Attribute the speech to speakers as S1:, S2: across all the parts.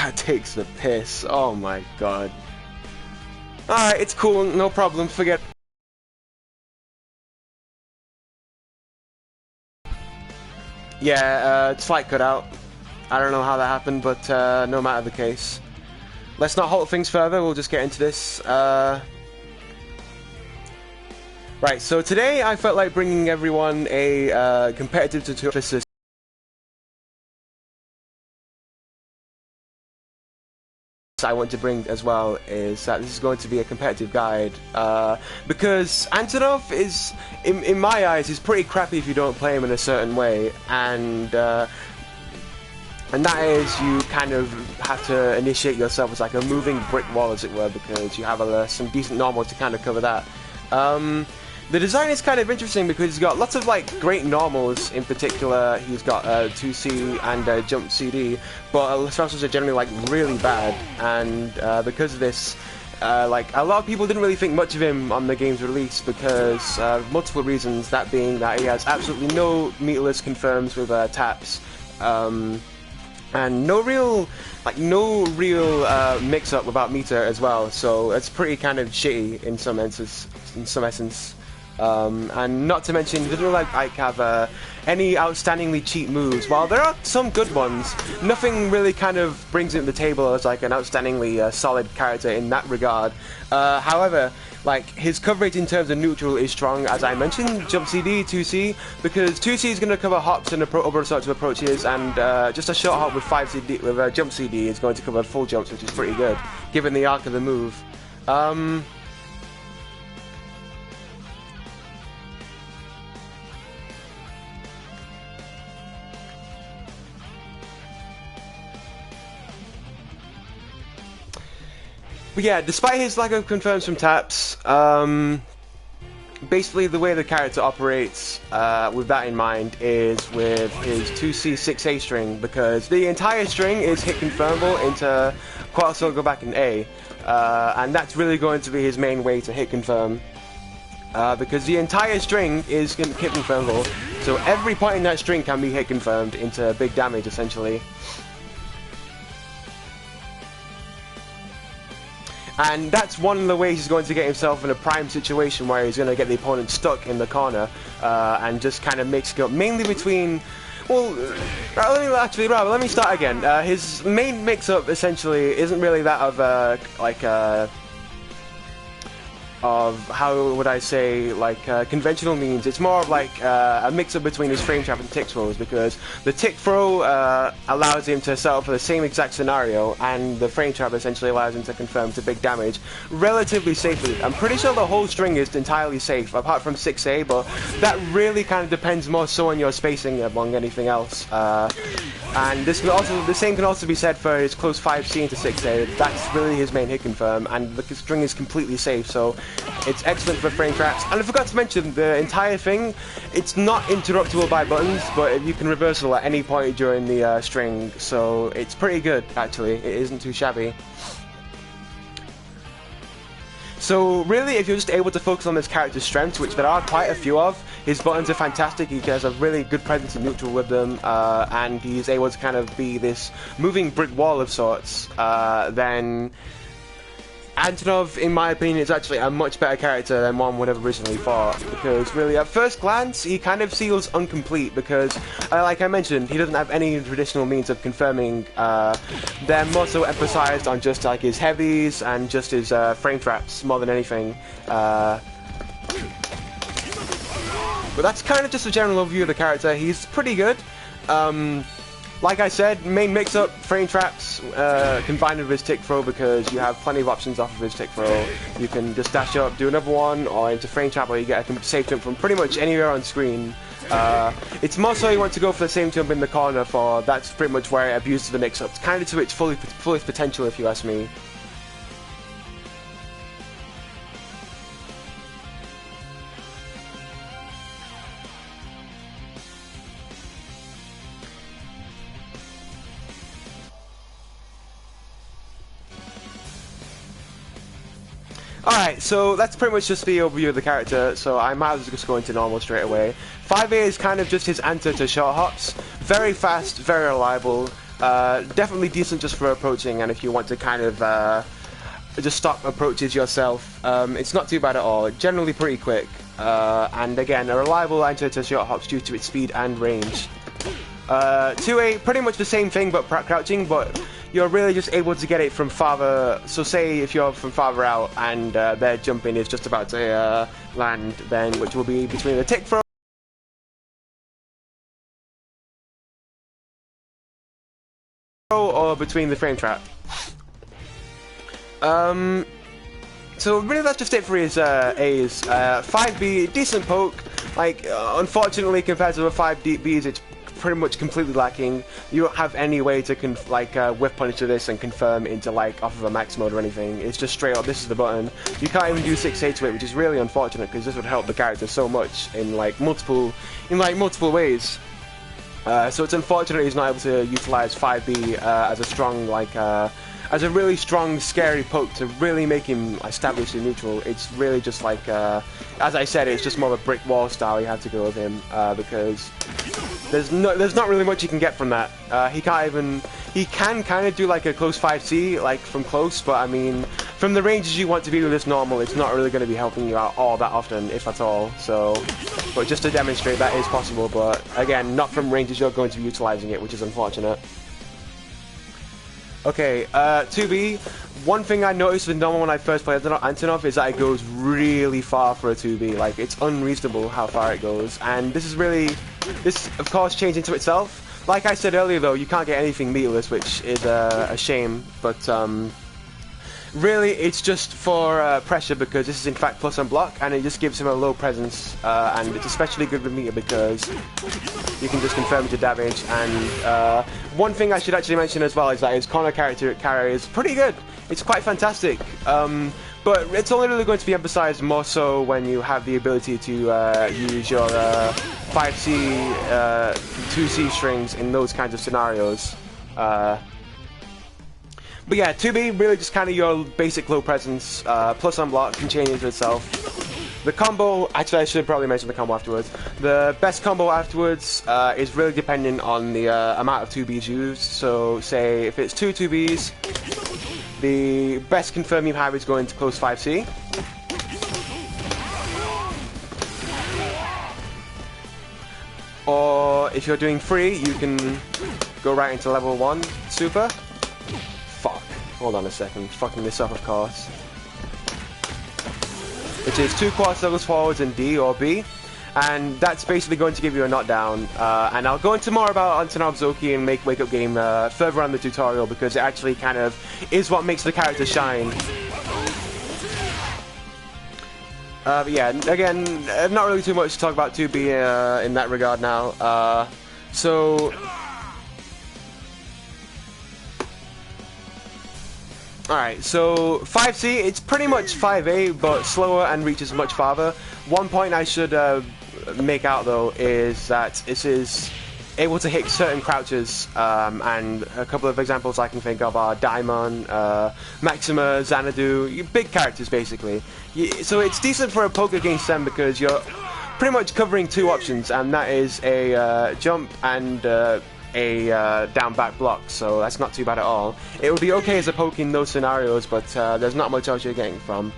S1: That takes the piss. Oh my god. Alright, it's cool, no problem, forget. Yeah, it's flight cut out. I don't know how that happened, but no matter the case. Let's not halt things further, we'll just get into this. Right, so today I felt like bringing everyone a competitive tutorial. I want to bring as well is that this is going to be a competitive guide because Antonov is, in my eyes, is pretty crappy if you don't play him in a certain way, and that is you kind of have to initiate yourself as like a moving brick wall, as it were, because you have some decent normals to kind of cover that. The design is kind of interesting because he's got lots of like great normals. In particular, he's got 2C and jump CD, but specials are generally like really bad. And because of this, like a lot of people didn't really think much of him on the game's release because multiple reasons. That being that he has absolutely no meterless confirms with taps, and no real mix-up without meter as well. So it's pretty kind of shitty in some essence. And not to mention, he doesn't really have any outstandingly cheap moves. While there are some good ones, nothing really kind of brings him to the table as like an outstandingly solid character in that regard. However, like his coverage in terms of neutral is strong, as I mentioned. Jump CD, 2C, because 2C is going to cover hops and other sorts of approaches, and just a short hop with 5CD with jump CD is going to cover full jumps, which is pretty good given the arc of the move. But yeah, despite his lack of confirms from taps, basically the way the character operates, with that in mind, is with his 2C 6A string, because the entire string is hit confirmable into quite also go back in A, and that's really going to be his main way to hit confirm, because the entire string is hit confirmable, so every point in that string can be hit confirmed into big damage essentially. And that's one of the ways he's going to get himself in a prime situation where he's going to get the opponent stuck in the corner and just kind of mix it up, mainly between, well, let me start again. His main mix-up essentially isn't really that of of how would I say, like conventional means. It's more of like a mix-up between his frame trap and tick throws, because the tick throw allows him to set up for the same exact scenario, and the frame trap essentially allows him to confirm to big damage relatively safely. I'm pretty sure the whole string is entirely safe apart from 6A, but that really kind of depends more so on your spacing among anything else. And this the same can also be said for his close 5C into 6A. That's really his main hit confirm, and the string is completely safe, so it's excellent for frame traps. And I forgot to mention, the entire thing, it's not interruptible by buttons, but you can reversal at any point during the string, so it's pretty good actually. It isn't too shabby. So really, if you're just able to focus on this character's strengths, which there are quite a few of, his buttons are fantastic, he has a really good presence in neutral with them, and he's able to kind of be this moving brick wall of sorts, then Antonov, in my opinion, is actually a much better character than one would have originally thought, because really, at first glance, he kind of feels incomplete, because, like I mentioned, he doesn't have any traditional means of confirming. They're more so emphasized on just like his heavies and just his frame traps more than anything. But that's kind of just a general overview of the character. He's pretty good. Like I said, main mix-up, frame traps, combined with his tick throw, because you have plenty of options off of his tick throw. You can just dash up, do another one, or into frame trap, or you get a safe jump from pretty much anywhere on screen. It's more so you want to go for the same jump in the corner, for that's pretty much where it abuses the mix-up. It's kind of to its fullest potential, if you ask me. Alright, so that's pretty much just the overview of the character, so I might as well just go into normal straight away. 5A is kind of just his answer to short hops. Very fast, very reliable, Definitely decent just for approaching, and if you want to kind of just stop approaches yourself, it's not too bad at all. Generally pretty quick, and again, a reliable answer to short hops due to its speed and range. 2A, pretty much the same thing but crouching, but you're really just able to get it from farther. So say if you're from farther out and their jumping is just about to land, then which will be between the tick throw or between the frame trap. So really that's just it for his A's. 5B, decent poke. Like, unfortunately compared to the 5B's, it's pretty much completely lacking. You don't have any way to whiff punish to this and confirm into like off of a max mode or anything. It's just straight up, this is the button. You can't even do 6A to it, which is really unfortunate because this would help the character so much in multiple ways. So it's unfortunate he's not able to utilize 5B as a strong as a really strong, scary poke to really make him establish in neutral. It's really just like, as I said, it's just more of a brick wall style you have to go with him, because there's not really much you can get from that. He can kind of do like a close 5C, like from close, but I mean, from the ranges you want to be with this normal, it's not really going to be helping you out all that often, if at all. So, but just to demonstrate that is possible, but again, not from ranges you're going to be utilizing it, which is unfortunate. Okay, 2B, one thing I noticed with normal when I first played Antonov is that it goes really far for a 2B. Like, it's unreasonable how far it goes, and this of course changed into itself. Like I said earlier though, you can't get anything meterless, which is a shame, but really it's just for pressure, because this is in fact plus on block, and it just gives him a low presence, and it's especially good with meter because you can just confirm to damage. And one thing I should actually mention as well is that his corner character carry is pretty good. It's quite fantastic, but it's only really going to be emphasized more so when you have the ability to use your 5C, 2C strings in those kinds of scenarios. But yeah, 2B, really just kind of your basic low presence, plus on block, can change into itself. The combo, actually I should probably mention the combo afterwards. The best combo afterwards is really dependent on the amount of 2Bs used. So say if it's two 2Bs, the best confirm you have is going to close 5C. Or if you're doing 3, you can go right into level 1 super. Fuck. Hold on a second. Fucking this up, of course. Which is 2 quad circles forwards in D or B. And that's basically going to give you a knockdown. And I'll go into more about Antonov's Oki and Wake Up Game further on the tutorial, because it actually kind of is what makes the character shine. But yeah, again, not really too much to talk about 2B in that regard now. Alright, so 5C, it's pretty much 5A, but slower and reaches much farther. One point I should make out, though, is that this is able to hit certain crouches, and a couple of examples I can think of are Daimon, Maxima, Xanadu, big characters, basically. So it's decent for a poke against them, because you're pretty much covering 2 options, and that is a jump and a down back block, so that's not too bad at all. It would be okay as a poke in those scenarios, but there's not much else you're getting from.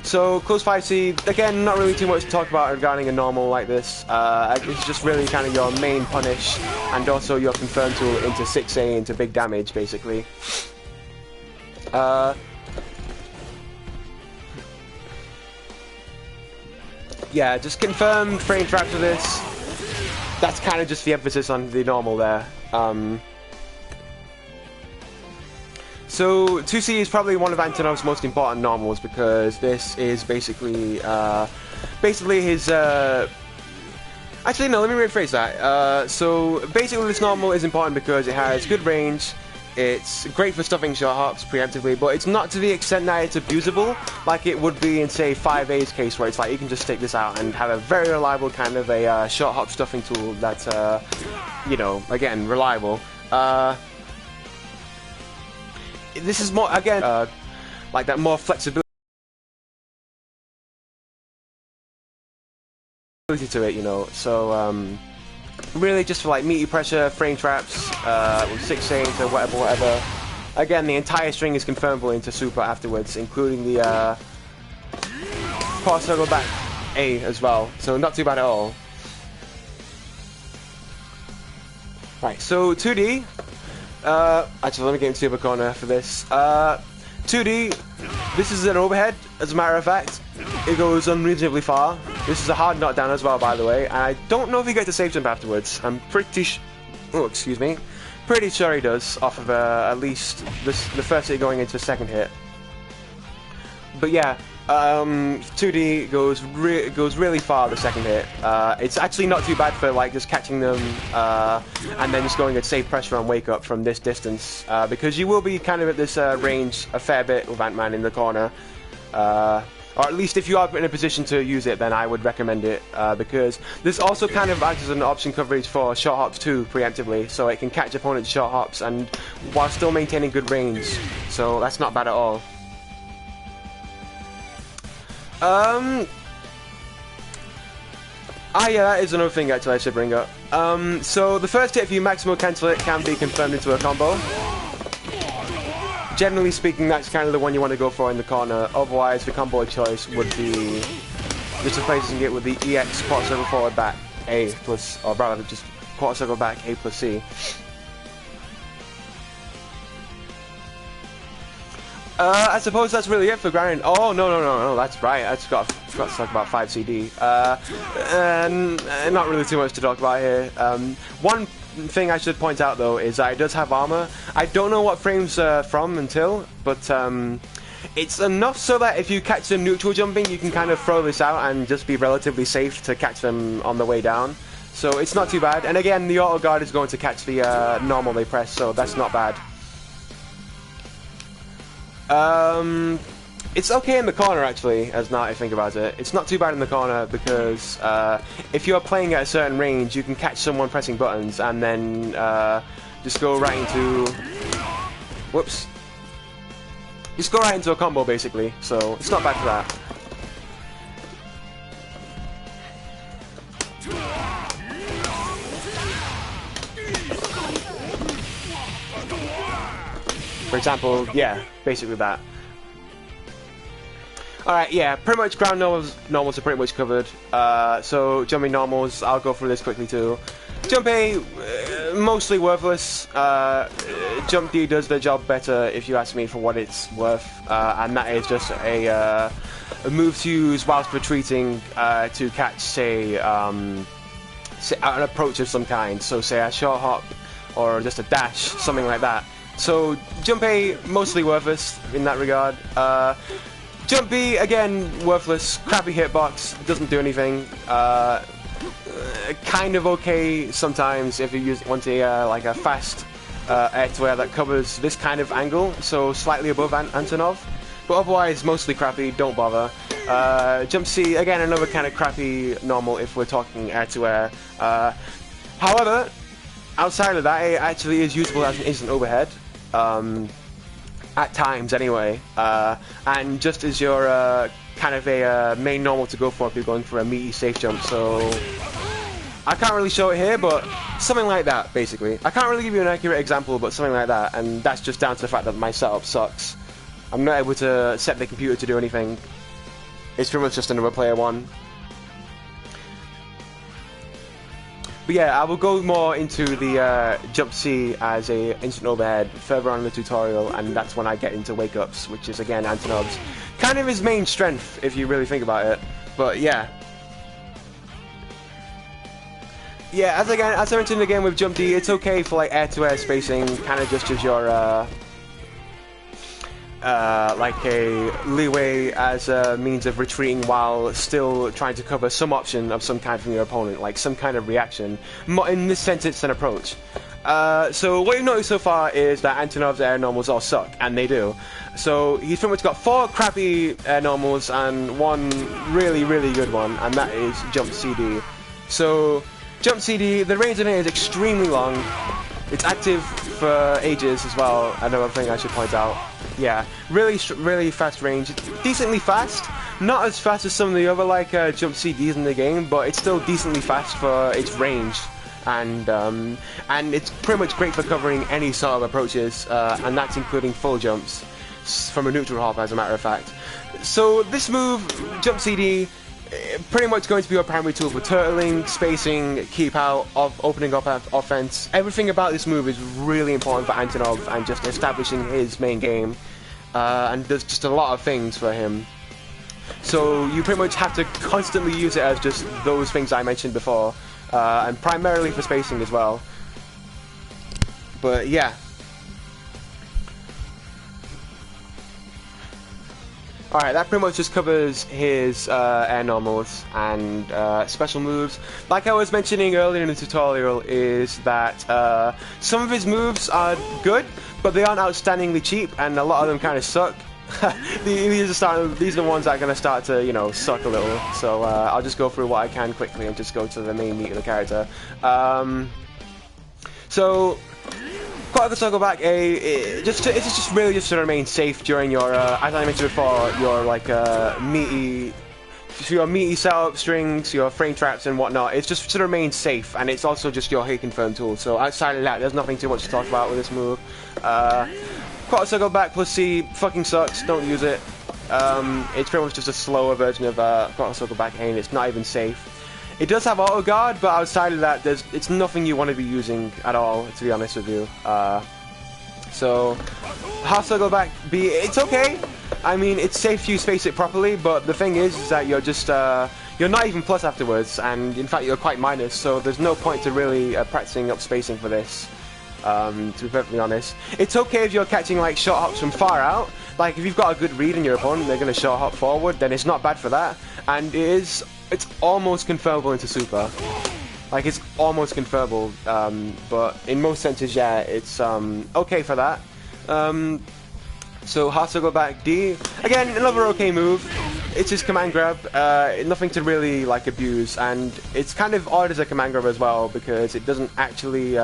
S1: So close 5C, again, not really too much to talk about regarding a normal like this. It's just really kind of your main punish, and also your confirm tool into 6A into big damage, basically. Yeah, just confirm frame trap for this. That's kind of just the emphasis on the normal there. So 2C is probably one of Antonov's most important normals, because this is basically his actually no, let me rephrase that. So basically this normal is important because it has good range, it's great for stuffing short hops preemptively, but it's not to the extent that it's abusable like it would be in, say, 5A's case, where it's like you can just stick this out and have a very reliable kind of a short hop stuffing tool that's, you know, again, reliable. This is more, again, like that more flexibility to it, you know, so, really just for like meaty pressure, frame traps, with 6 chains or whatever. Again, the entire string is confirmable into super afterwards, including the quarter circle back A as well, so not too bad at all. Right, so 2D, actually let me get into the other corner for this. 2D, this is an overhead, as a matter of fact. It goes unreasonably far. This is a hard knockdown as well, by the way, and I don't know if he gets a safe jump afterwards. I'm pretty pretty sure he does, off of at least the first hit going into the second hit. But yeah, 2D goes really far the second hit. It's actually not too bad for like just catching them and then just going at safe pressure on wake up from this distance, because you will be kind of at this range a fair bit with Ant-Man in the corner. Or at least if you are in a position to use it, then I would recommend it, because this also kind of acts as an option coverage for short hops too, preemptively, so it can catch opponents' short hops and while still maintaining good range. So that's not bad at all. Yeah, that is another thing actually I should bring up. So the first hit, if you maximal cancel it, can be confirmed into a combo. Generally speaking, that's kind of the one you want to go for in the corner. Otherwise, the combo choice would be just replacing it with the EX quarter circle forward back A plus, or rather just quarter circle back A plus C. I suppose that's really it for grinding. Oh, no, that's right. I forgot to talk about 5 CD. And not really too much to talk about here. One thing I should point out though is that it does have armor. I don't know what frames from until, but it's enough so that if you catch them neutral jumping, you can kind of throw this out and just be relatively safe to catch them on the way down. So it's not too bad. And again, the auto guard is going to catch the normal they press, so that's not bad. It's okay in the corner actually, as now I think about it. It's not too bad in the corner because if you're playing at a certain range, you can catch someone pressing buttons and then just go right into... Whoops. Just go right into a combo basically, so it's not bad for that. For example, yeah, basically that. Alright, yeah, pretty much ground normals are pretty much covered. So jumping normals, I'll go through this quickly too. Jump A, mostly worthless. Jump D does the job better if you ask me for what it's worth. And that is just a move to use whilst retreating to catch, say an approach of some kind. So say a short hop or just a dash, something like that. So jump A, mostly worthless in that regard. Jump B, again, worthless, crappy hitbox, doesn't do anything. Kind of okay sometimes if you want like a fast air-to-air that covers this kind of angle, so slightly above Antonov. But otherwise, mostly crappy, don't bother. Jump C, again, another kind of crappy normal if we're talking air-to-air. However, outside of that, it actually is usable as an instant overhead. At times anyway, and just as your kind of a main normal to go for if you're going for a meaty safe jump. So I can't really show it here, but something like that basically. I can't really give you an accurate example, but something like that, and that's just down to the fact that my setup sucks. I'm not able to set the computer to do anything. It's pretty much just another player one. But yeah, I will go more into the jump C as a instant overhead further on in the tutorial, and that's when I get into wake ups, which is again Antonov's kind of his main strength if you really think about it. But yeah. Yeah, as I mentioned again with jump D, it's okay for like air-to-air spacing, kind of just as your like a leeway as a means of retreating while still trying to cover some option of some kind from your opponent, like some kind of reaction. In this sense, it's an approach. So what you've noticed so far is that Antonov's air normals all suck, and they do. So he's pretty much got 4 crappy air normals and 1 really, really good one, and that is jump CD. So jump CD, the range on it is extremely long. It's active for ages as well, another thing I should point out. Yeah, really fast range. It's decently fast. Not as fast as some of the other like jump CDs in the game, but it's still decently fast for its range. and it's pretty much great for covering any sort of approaches, and that's including full jumps from a neutral hop, as a matter of fact. So this move, Jump CD, pretty much going to be your primary tool for turtling, spacing, keep out, of opening up offense. Everything about this move is really important for Antonov and just establishing his main game. And there's just a lot of things for him. So you pretty much have to constantly use it as just those things I mentioned before, and primarily for spacing as well. But yeah. Alright, that pretty much just covers his air normals and special moves. Like I was mentioning earlier in the tutorial, is that some of his moves are good, but they aren't outstandingly cheap, and a lot of them kind of suck. These are the ones that are going to start to, you know, suck a little. So I'll just go through what I can quickly and just go to the main meat of the character. So quite a circle back it's just really just to remain safe during your as I mentioned before, your like meaty setup strings, your frame traps and whatnot. It's just to remain safe, and it's also just your hit confirm tool. So outside of that, there's nothing too much to talk about with this move. Quarter circle back plus C fucking sucks, don't use it. It's pretty much just a slower version of quarter circle back and it's not even safe. It does have auto guard, but outside of that, it's nothing you want to be using at all, to be honest with you. So half circle back B, it's okay. I mean, it's safe if you space it properly, but the thing is that you're just you're not even plus afterwards, and in fact you're quite minus. So there's no point to really practicing up spacing for this. To be perfectly honest, it's okay if you're catching like short hops from far out. Like if you've got a good read on your opponent, they're going to short hop forward, then it's not bad for that. And it's almost confirmable into super. Like it's almost confirmable, but in most senses, yeah, it's okay for that. So half circle back D, again another okay move. It's his command grab, nothing to really like abuse, and it's kind of odd as a command grab as well because it doesn't actually.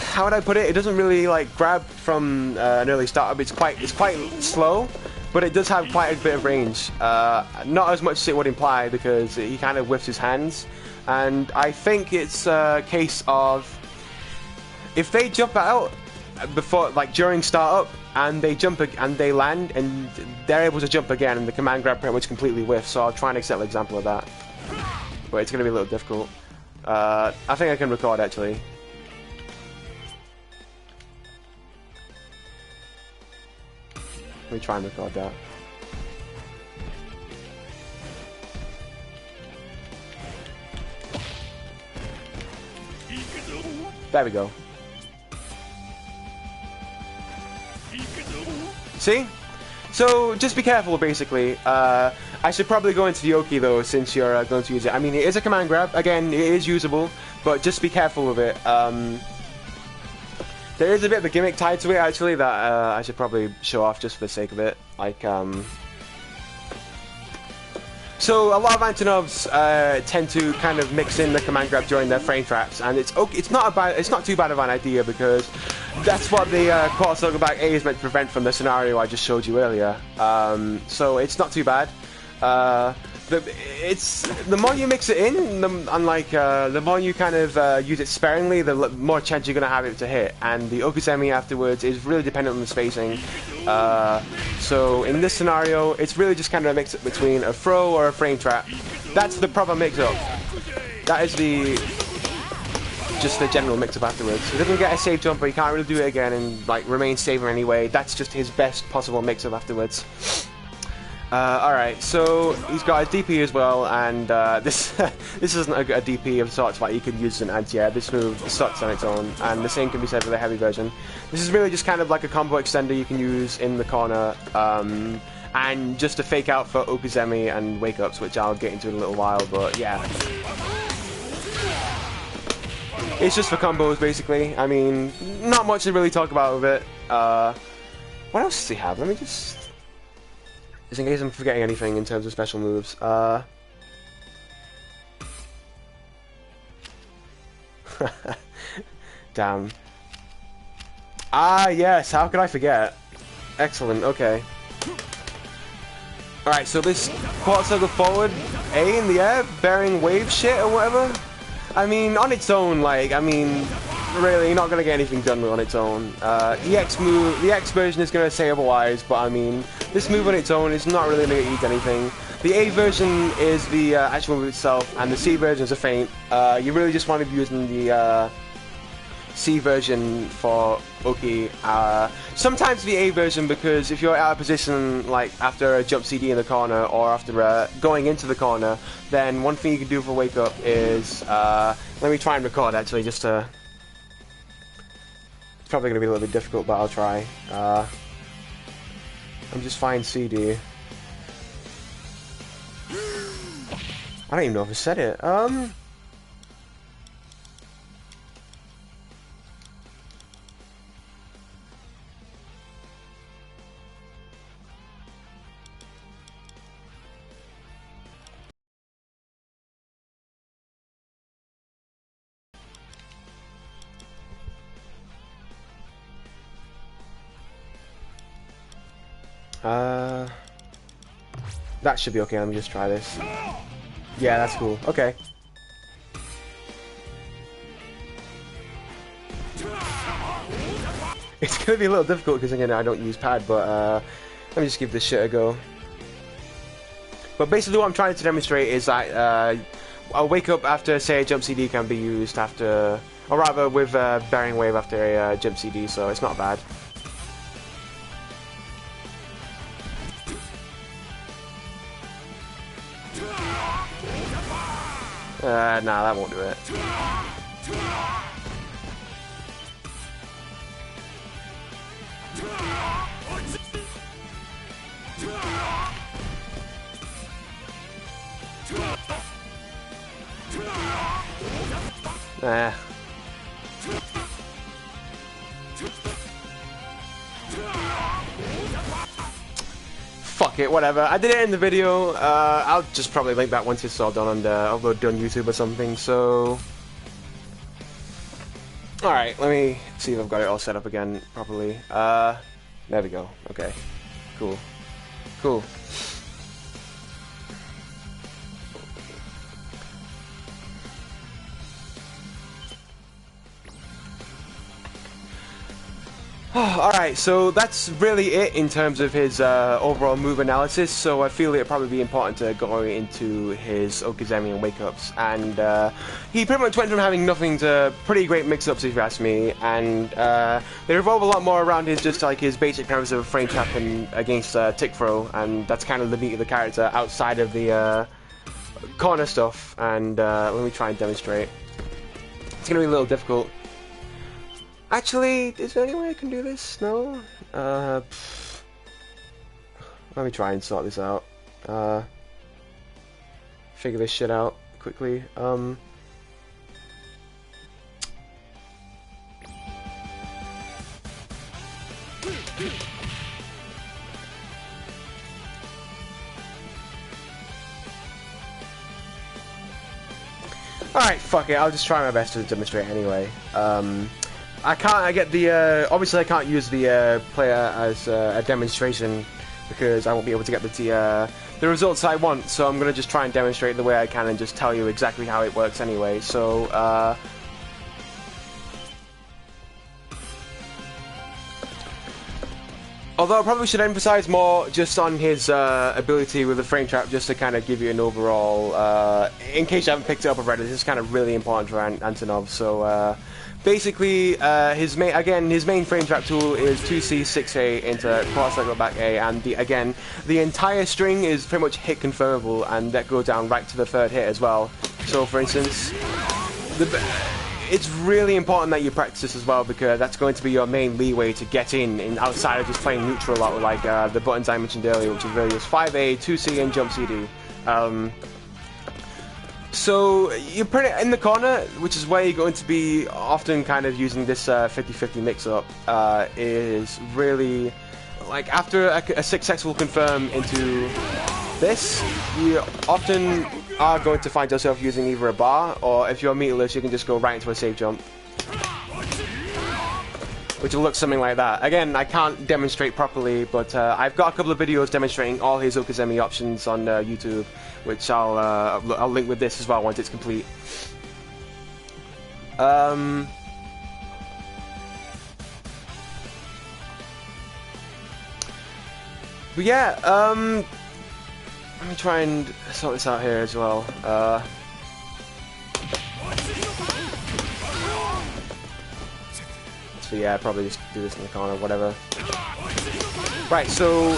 S1: How would I put it? It doesn't really like grab from an early startup. It's quite slow, but it does have quite a bit of range. Not as much as it would imply because he kind of whiffs his hands, and I think it's a case of if they jump out before, like during startup, and they jump and they land and they're able to jump again, and the command grab pretty much completely whiffs. So I'll try and accept an example of that, but it's going to be a little difficult. I think I can record actually. Let me try and record that. There we go. See? So, just be careful, basically. I should probably go into the Oki, though, since you're going to use it. I mean, it is a command grab. Again, it is usable, but just be careful with it. There is a bit of a gimmick tied to it, actually, that I should probably show off just for the sake of it. Like, so a lot of Antonovs tend to kind of mix in the command grab during their frame traps, and it's okay. It's not too bad of an idea because that's what the quarter circle back A is meant to prevent from the scenario I just showed you earlier. So it's not too bad. The more you mix it in, the more you kind of use it sparingly, the more chance you're going to have it to hit. And the Okizeme afterwards is really dependent on the spacing. So in this scenario, it's really just kind of a mix-up between a throw or a frame trap. That's the proper mix-up. That is just the general mix-up afterwards. He doesn't get a safe jump, but he can't really do it again and like remain safe in any way. That's just his best possible mix-up afterwards. Alright, so he's got a DP as well, and this isn't a DP of sorts that you can use as an anti-air. This move sucks on its own, and the same can be said for the heavy version. This is really just kind of like a combo extender you can use in the corner, and just to fake out for Okizeme and wake-ups, which I'll get into in a little while, but yeah. It's just for combos, basically. I mean, not much to really talk about with it. What else does he have? Let me just... Just in case I'm forgetting anything in terms of special moves. Damn. Ah, yes, how could I forget? Excellent, okay. Alright, so this quarter circle forward, A in the air, bearing wave shit or whatever. I mean, on its own, like, I mean, really, you're not going to get anything done on its own. EX move, the X version is going to say otherwise, but I mean, this move on its own is not really going to eat anything. The A version is the actual move itself, and the C version is a feint. You really just want to be using the C version for Oki. Sometimes the A version, because if you're out of position, like after a jump CD in the corner or after going into the corner, then one thing you can do for wake up is let me try and record actually, just to. It's probably going to be a little bit difficult, but I'll try. I'm just find CD. I don't even know if I said it. That should be okay. Let me just try this. Yeah, that's cool. Okay. It's gonna be a little difficult because again I don't use pad, but let me just give this shit a go. But basically what I'm trying to demonstrate is that I'll wake up after, say, a jump CD can be used after, or rather with bearing wave after a jump CD, so it's not bad. Nah, that won't do it. Nah. Fuck it, whatever. I did it in the video. I'll just probably link that once it's all done and uploaded on YouTube or something, so... Alright, let me see if I've got it all set up again properly. There we go. Okay. Cool. Cool. Alright, so that's really it in terms of his overall move analysis, so I feel it'd probably be important to go into his Okizeme and wake-ups, and he pretty much went from having nothing to pretty great mix-ups if you ask me, and they revolve a lot more around his just like his basic premise of frame trap and against tick throw, and that's kind of the meat of the character outside of the corner stuff, and let me try and demonstrate. It's gonna be a little difficult. Actually, is there any way I can do this? No? Let me try and sort this out. Figure this shit out quickly. Alright, fuck it, I'll just try my best to demonstrate anyway. I get the, obviously I can't use the player as a demonstration because I won't be able to get the results I want, so I'm going to just try and demonstrate the way I can and just tell you exactly how it works anyway, so, although I probably should emphasize more just on his ability with the frame trap, just to kind of give you an overall, in case you haven't picked it up already, this is kind of really important for Antonov, so, basically, his main frame trap tool is 2C, 6A into quarter circle back A, and again, the entire string is pretty much hit confirmable, and that goes down right to the third hit as well. So, for instance, it's really important that you practice this as well, because that's going to be your main leeway to get in outside of just playing neutral a lot, like the buttons I mentioned earlier, which is really just 5A, 2C, and jump CD. So, you're pretty in the corner, which is where you're going to be often kind of using this 50-50 mix-up, is really, like, after a successful confirm into this, you often are going to find yourself using either a bar, or if you're meterless, you can just go right into a safe jump. which will look something like that. Again, I can't demonstrate properly, but I've got a couple of videos demonstrating all his Okizeme options on YouTube, which I'll link with this as well once it's complete. But yeah, let me try and sort this out here as well. So yeah, probably just do this in the corner, whatever. Right, so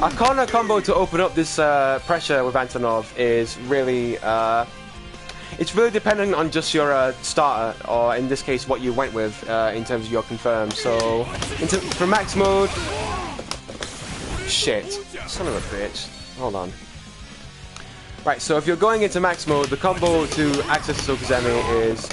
S1: a corner combo to open up this pressure with Antonov is really it's really dependent on just your starter, or in this case what you went with in terms of your confirm. So for max mode, shit, son of a bitch, hold on. Right, so if you're going into max mode, the combo to access Okizeme is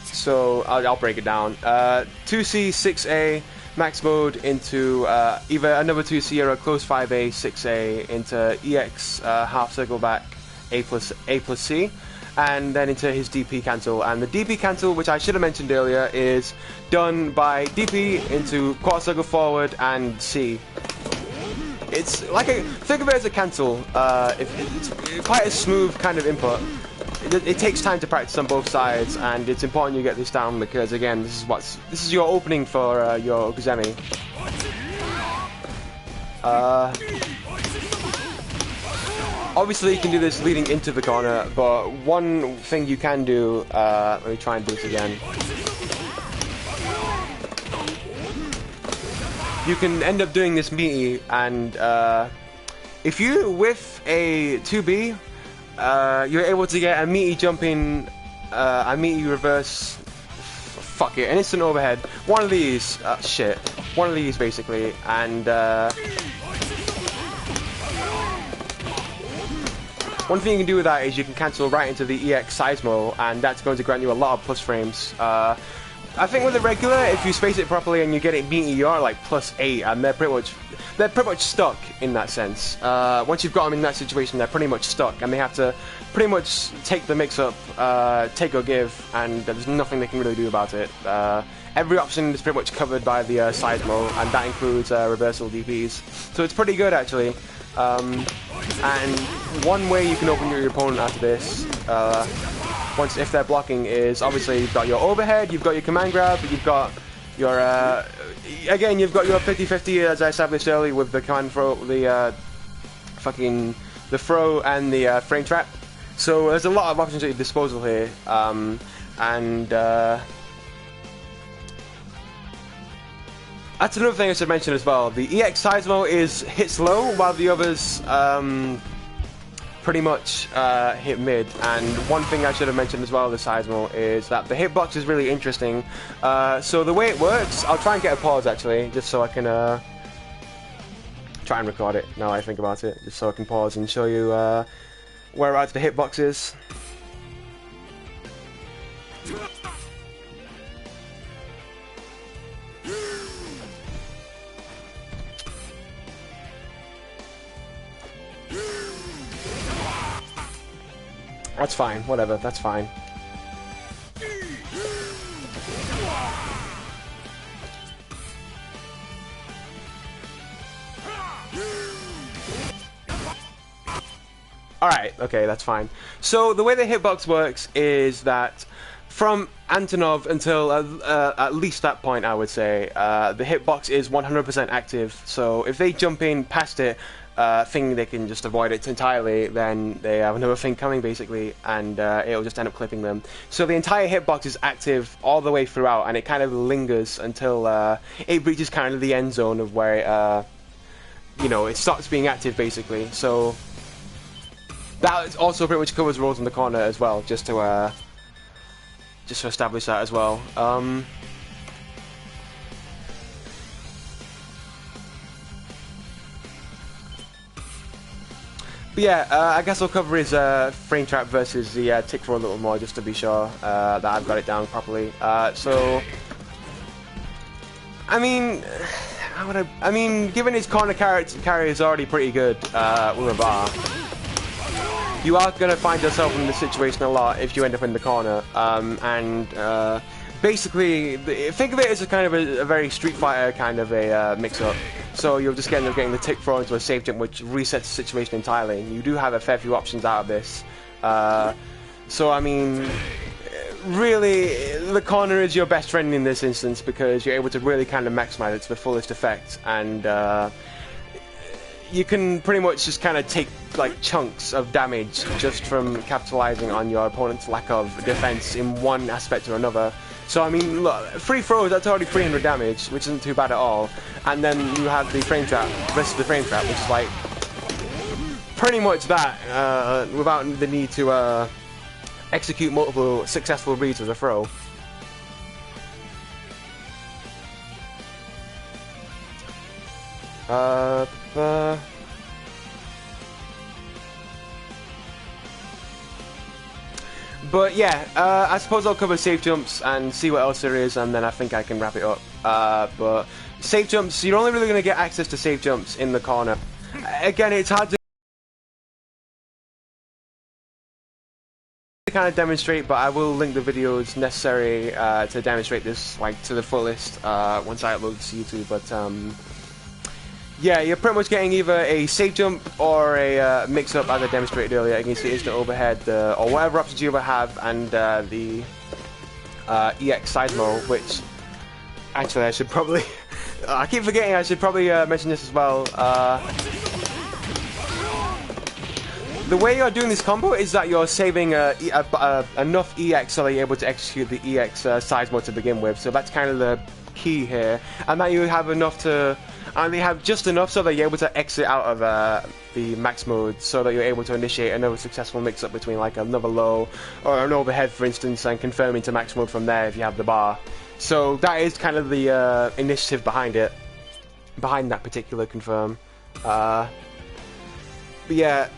S1: so I'll break it down. 2C, 6A, max mode into either another 2C or a close 5A, 6A into EX half circle back A plus C, and then into his DP cancel. And the DP cancel, which I should have mentioned earlier, is done by DP into quarter circle forward and C. It's like think of it as a cancel. It's quite a smooth kind of input. It takes time to practice on both sides, and it's important you get this down because, again, this is your opening for your Okizeme. Obviously, you can do this leading into the corner, but one thing you can do. Let me try and do this again. You can end up doing this meaty, and if you whiff a 2B. You're able to get a meaty jumping, a meaty reverse, fuck it, an instant overhead. One of these, shit. One of these basically, and one thing you can do with that is you can cancel right into the EX Seismo, and that's going to grant you a lot of plus frames. I think with the regular, if you space it properly and you get it meaty, you're like +8, and they're pretty much stuck in that sense. Once you've got them in that situation, they're pretty much stuck, and they have to pretty much take the mix-up, take or give, and there's nothing they can really do about it. Every option is pretty much covered by the Seismo, and that includes reversal DPs. So it's pretty good, actually. And one way you can open your opponent after this, if they're blocking, is obviously you've got your overhead, you've got your command grab, you've got your again, you've got your 50-50 as I established earlier with the command throw, the throw and the frame trap. So there's a lot of options at your disposal here, and that's another thing I should mention as well. The EX Seismo hits low, while the others pretty much hit mid. And one thing I should have mentioned as well with the Seismo is that the hitbox is really interesting. So the way it works, I'll try and get a pause actually, just so I can try and record it now I think about it, just so I can pause and show you whereabouts the hitbox is. That's fine, whatever, that's fine. Alright, okay, that's fine. So the way the hitbox works is that from Antonov until at least that point, I would say, the hitbox is 100% active. So if they jump in past it, thinking they can just avoid it entirely, then they have another thing coming basically, and it'll just end up clipping them. So the entire hitbox is active all the way throughout, and it kind of lingers until it reaches kind of the end zone of where it, you know, it stops being active basically. So that also pretty much covers rolls in the corner as well, just to establish that as well. But yeah, I guess I'll cover his frame trap versus the tick for a little more, just to be sure that I've got it down properly. So, I mean, given his corner carry is already pretty good with a bar, you are going to find yourself in this situation a lot if you end up in the corner. And basically, think of it as a kind of a very Street Fighter kind of a mix-up. So you'll just end up getting the tick throw into a safe jump, which resets the situation entirely. You do have a fair few options out of this. So I mean, really, the corner is your best friend in this instance because you're able to really kind of maximize it to the fullest effect, and you can pretty much just kind of take like chunks of damage just from capitalizing on your opponent's lack of defense in one aspect or another. So I mean, look, 3 throws, that's already 300 damage, which isn't too bad at all. And then you have the frame trap, versus the frame trap, which is like pretty much that, without the need to execute multiple successful reads of the throw. But yeah, I suppose I'll cover safe jumps and see what else there is, and then I think I can wrap it up. But safe jumps, you're only really going to get access to safe jumps in the corner. Again, it's hard to kind of demonstrate, but I will link the videos necessary to demonstrate this like to the fullest once I upload to YouTube. But yeah, you're pretty much getting either a safe jump or a mix-up, as I demonstrated earlier, against the instant overhead, or whatever options you ever have, and the EX Seismo, which actually I should probably I keep forgetting I should probably mention this as well. The way you're doing this combo is that you're saving enough EX so that you're able to execute the EX Seismo to begin with, so that's kind of the key here, and that you have enough to only have just enough so that you're able to exit out of the max mode, so that you're able to initiate another successful mix-up between like another low or an overhead, for instance, and confirm into max mode from there if you have the bar. So that is kind of the initiative behind it, behind that particular confirm. But yeah,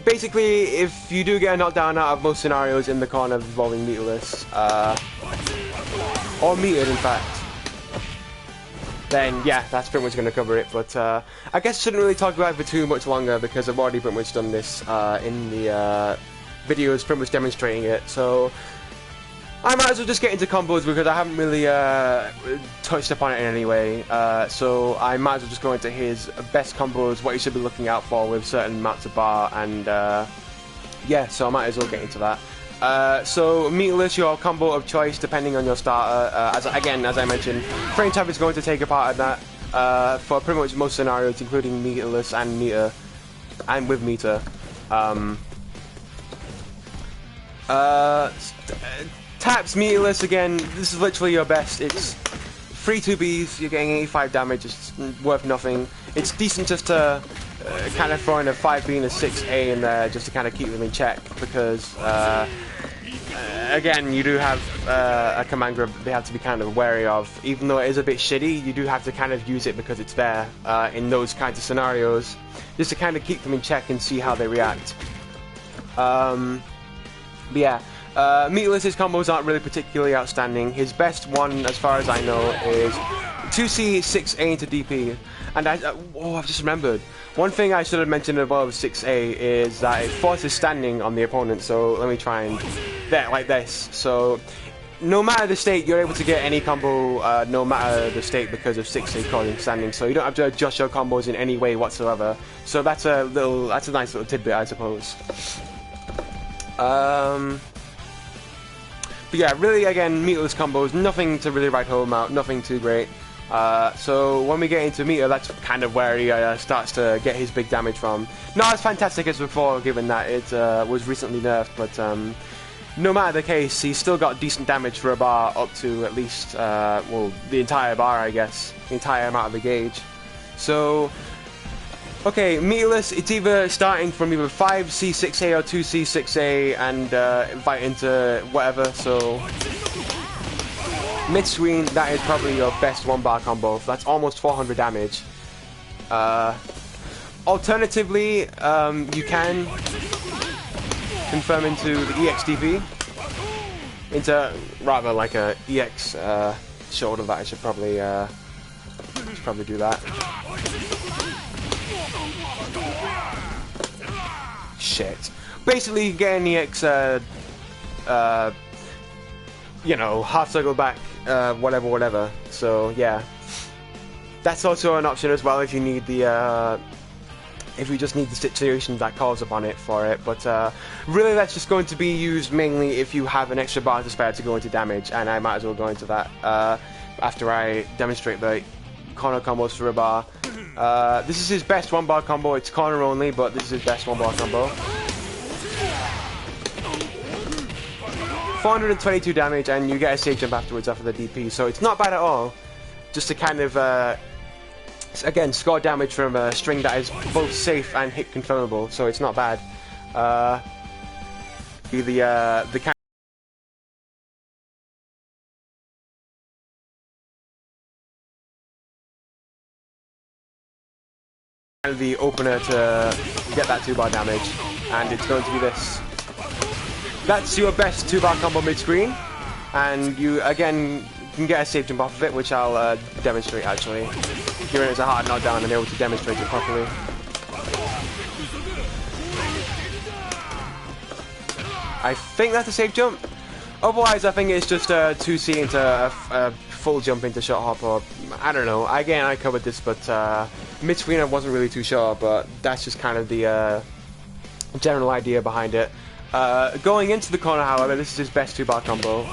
S1: basically, if you do get a knockdown out of most scenarios in the corner involving meterless, or metered in fact, then yeah, that's pretty much going to cover it. But I guess I shouldn't really talk about it for too much longer because I've already pretty much done this in the videos pretty much demonstrating it. So I might as well just get into combos because I haven't really touched upon it in any way. So I might as well just go into his best combos, what you should be looking out for with certain amounts of bar, and yeah, so I might as well get into that. So meterless, your combo of choice depending on your starter. As I mentioned, frame trap is going to take a part of that for pretty much most scenarios, including meterless and meter, and with meter. Taps meterless again. This is literally your best. It's 3 2Bs. You're getting 85 damage. It's worth nothing. It's decent just to kind of throw in a 5B and a 6A in there just to kind of keep them in check, because again, you do have a command grab they have to be kind of wary of. Even though it is a bit shitty, you do have to kind of use it because it's there in those kinds of scenarios, just to kind of keep them in check and see how they react. But yeah, meterless, his combos aren't really particularly outstanding. His best one, as far as I know, is 2C, 6A into DP. And I've just remembered. One thing I should have mentioned above 6A is that it forces standing on the opponent. So let me try and like this. So no matter the state, you're able to get any combo, no matter the state, because of 6A causing standing. So you don't have to adjust your combos in any way whatsoever. So that's a nice little tidbit, I suppose. But yeah, really, again, meterless combos, nothing to really write home about, nothing too great. So when we get into meter, that's kind of where he starts to get his big damage from. Not as fantastic as before, given that it was recently nerfed, but no matter the case, he's still got decent damage for a bar up to at least, well, the entire bar, I guess, the entire amount of the gauge. So okay, meterless, it's either starting from either 5C6A or 2C6A and invite into whatever, so mid-screen, that is probably your best one-bar combo. That's almost 400 damage. Alternatively, you can confirm into the EXDV, into rather like a EX shoulder. That I should probably do that. Shit. Basically, you get an EX you know, half circle back, whatever. So yeah, that's also an option as well if you need the if you just need the situation that calls upon it for it. But really, that's just going to be used mainly if you have an extra bar to spare to go into damage, and I might as well go into that after I demonstrate the corner combos for a bar. This is his best one bar combo. It's corner only, but this is his best one bar combo. 422 damage, and you get a safe jump afterwards after the DP, so it's not bad at all. Just to kind of, again, score damage from a string that is both safe and hit confirmable, so it's not bad. The kind of the opener to get that 2-bar damage, and it's going to be this. That's your best 2-bar combo mid-screen, and you again can get a safe jump off of it, which I'll demonstrate actually. Given it's a hard knockdown and able to demonstrate it properly. I think that's a safe jump. Otherwise, I think it's just a 2C into a full jump into shot hop, or I don't know. Again, I covered this, but mid-screen I wasn't really too sure, but that's just kind of the general idea behind it. Going into the corner, however, this is his best 2-bar combo.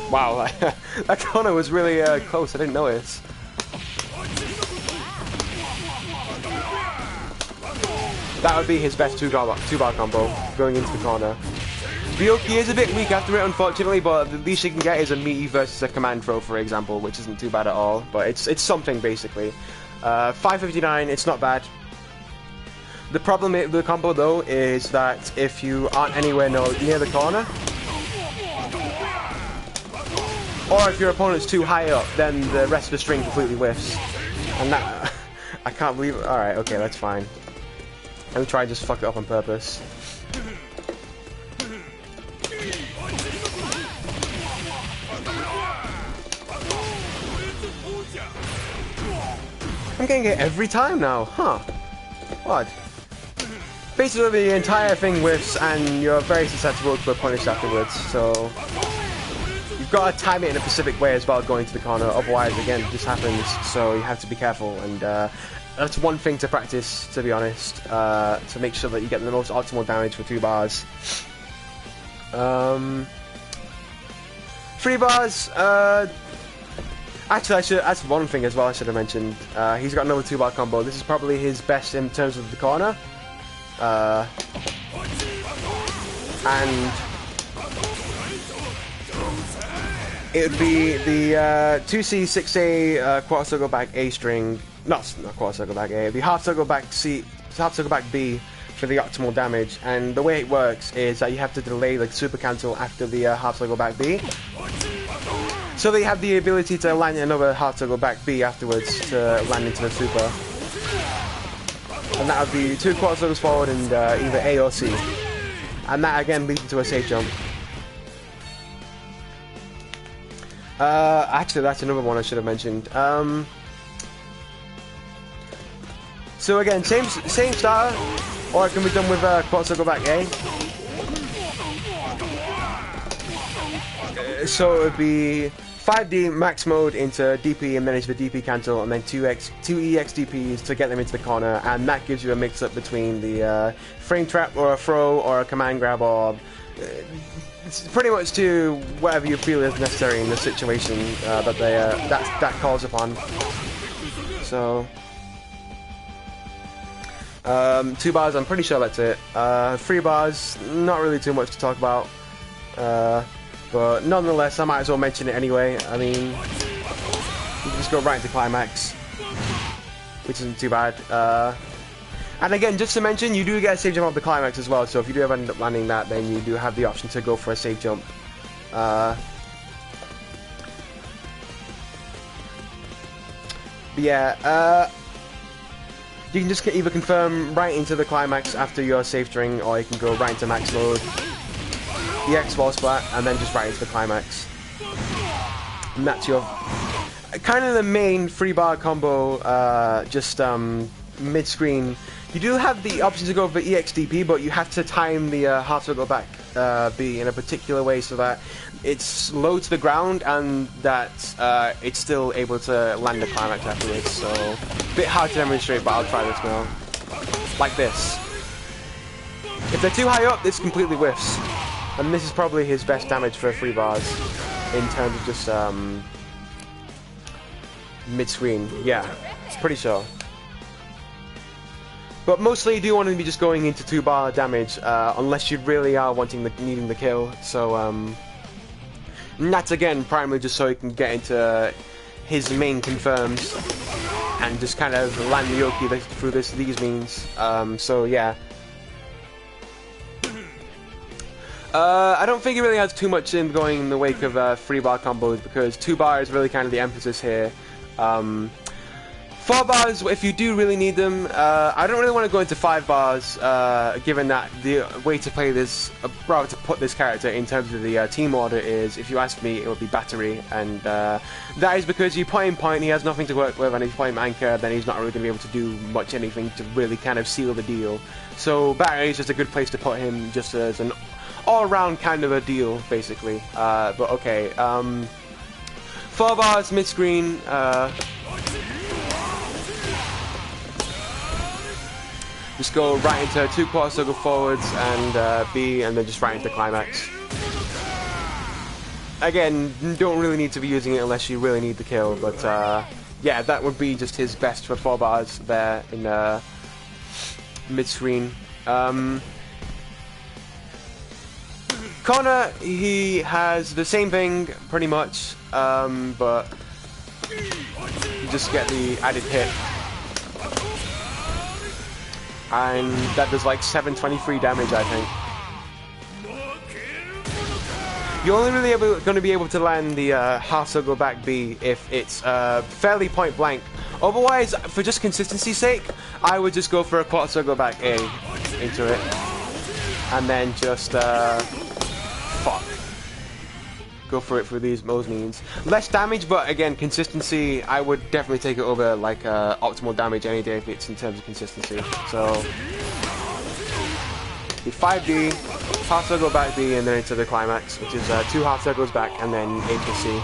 S1: Wow, that corner was really close, I didn't notice. That would be his best 2-bar combo, going into the corner. Byoki is a bit weak after it, unfortunately, but the least you can get is a meaty versus a command throw, for example, which isn't too bad at all, but it's something, basically. 559, it's not bad. The problem with the combo, though, is that if you aren't anywhere near the corner, or if your opponent's too high up, then the rest of the string completely whiffs. And that... I can't believe it. Alright, okay, that's fine. Let me try and just fuck it up on purpose. I'm getting it every time now, huh? What? Basically, the entire thing whiffs, and you're very susceptible to a punish afterwards, so... You've got to time it in a specific way as well going to the corner, otherwise, again, it just happens, so you have to be careful, and that's one thing to practice, to be honest, to make sure that you get the most optimal damage for 2 bars. 3 bars, actually, that's one thing as well I should have mentioned. He's got another 2-bar combo. This is probably his best in terms of the corner. And it would be the 2C, 6A, quarter circle back A string, not quarter circle back A, the half circle back C, half circle back B for the optimal damage. And the way it works is that you have to delay the super cancel after the half circle back B, so they have the ability to land another half circle back B afterwards to land into the super. And that would be 2 quarter circles forward and either A or C. And that again leads into a safe jump. Actually, that's another one I should have mentioned. So again, same starter, or it can be done with quarter circle back A. So it would be 5D max mode into DP, and then into the DP cancel, and then 2 EX DPs to get them into the corner, and that gives you a mix-up between the frame trap, or a throw, or a command grab, or it's pretty much to whatever you feel is necessary in the situation that calls upon. So 2 bars, I'm pretty sure that's it. 3 bars, not really too much to talk about. But nonetheless, I might as well mention it anyway. I mean, you can just go right into climax, which isn't too bad. And again, just to mention, you do get a safe jump off the climax as well, so if you do ever end up landing that, then you do have the option to go for a safe jump. But yeah, you can just either confirm right into the climax after your safe string, or you can go right into max mode, EX wall splat, and then just right into the climax. And that's your kind of the main 3-bar combo, just mid-screen. You do have the option to go for EXDP, but you have to time the half circle back B in a particular way so that it's low to the ground and that it's still able to land a climax afterwards. So, a bit hard to demonstrate, but I'll try this now. Like this. If they're too high up, this completely whiffs. And this is probably his best damage for 3 bars in terms of just mid-screen. Yeah, pretty sure. But mostly you do want to be just going into 2-bar damage, unless you really are needing the kill. So, and that's again primarily just so you can get into his main confirms and just kind of land the Oki through these means. So yeah. I don't think he really has too much in going in the wake of 3-bar combos because 2-bar is really kind of the emphasis here. 4 bars, if you do really need them, I don't really want to go into 5 bars, given that the way to play this, rather to put this character in terms of the team order is, if you ask me, it would be battery, and that is because you put him point, he has nothing to work with, and if you play him anchor, then he's not really going to be able to do much anything to really kind of seal the deal. So battery is just a good place to put him, just as an all-around kind of a deal, basically. But okay, 4 bars, mid-screen, just go right into 2 quarter circle forwards and B, and then just right into climax. Again, don't really need to be using it unless you really need the kill, but yeah, that would be just his best for 4 bars there in mid-screen. Connor, he has the same thing pretty much, but you just get the added hit. And that does like 723 damage, I think. You're only really going to be able to land the half circle back B if it's fairly point blank. Otherwise, for just consistency's sake, I would just go for a quarter circle back A into it. And then just, go for it through those means. Less damage, but again, consistency, I would definitely take it over like optimal damage any day if it's in terms of consistency. So, the 5D, half circle back B, and then into the climax, which is 2 half circles back, and then A to C.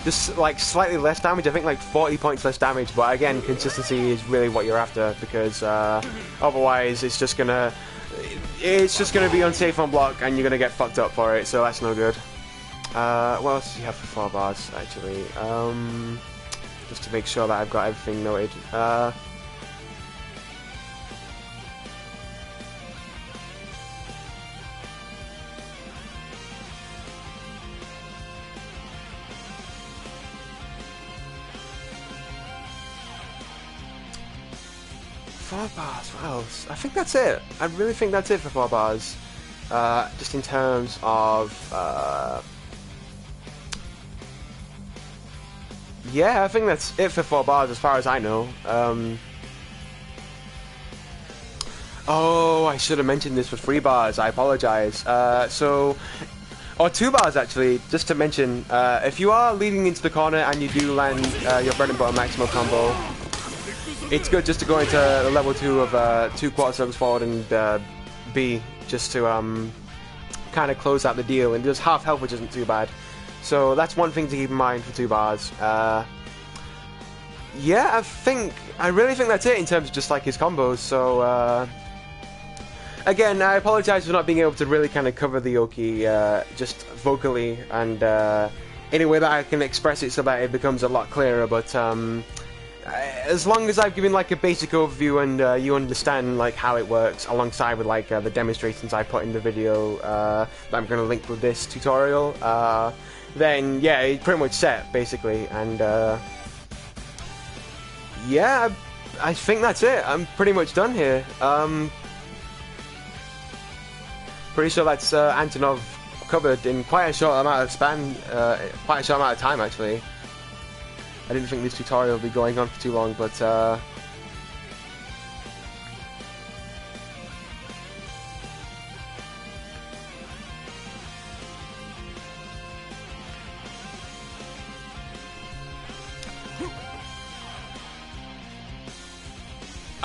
S1: Just like slightly less damage, I think like 40 points less damage, but again, consistency is really what you're after, because otherwise it's just gonna be unsafe on block, and you're gonna get fucked up for it, so that's no good. What else do you have for 4 bars, actually? Just to make sure that I've got everything noted. 4 bars, what else? I think that's it. I really think that's it for 4 bars. Just in terms of... yeah, I think that's it for 4 bars as far as I know. Oh, I should have mentioned this for 3 bars. I apologize. Or 2 bars, actually, just to mention. If you are leading into the corner and you do land your bread and butter maximo combo, it's good just to go into level 2 of 2 quarter circles forward and B, just to kind of close out the deal, and just half health, which isn't too bad. So that's one thing to keep in mind for 2 bars. Yeah, I really think that's it in terms of just like his combos. So again, I apologize for not being able to really kind of cover the Oki just vocally and in a way that I can express it so that it becomes a lot clearer, but as long as I've given like a basic overview and you understand like how it works alongside with like the demonstrations I put in the video that I'm going to link with this tutorial, then yeah, it's pretty much set basically. And yeah, I think that's it. I'm pretty much done here. Pretty sure that's Antonov covered in quite a short amount of quite a short amount of time actually. I didn't think this tutorial would be going on for too long, but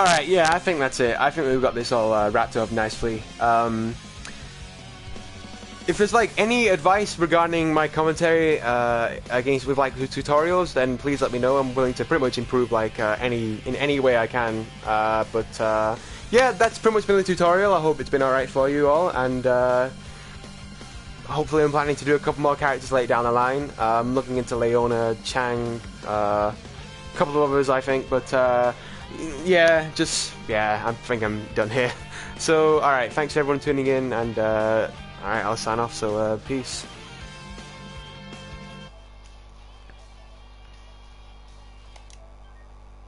S1: Alright, yeah, I think that's it. I think we've got this all wrapped up nicely. If there's like any advice regarding my commentary with like tutorials, then please let me know. I'm willing to pretty much improve like in any way I can. Yeah, that's pretty much been the tutorial. I hope it's been alright for you all, and hopefully I'm planning to do a couple more characters later down the line. I'm looking into Leona, Chang, a couple of others I think, but yeah, I think I'm done here. So, alright, thanks for everyone tuning in, and alright, I'll sign off, so peace.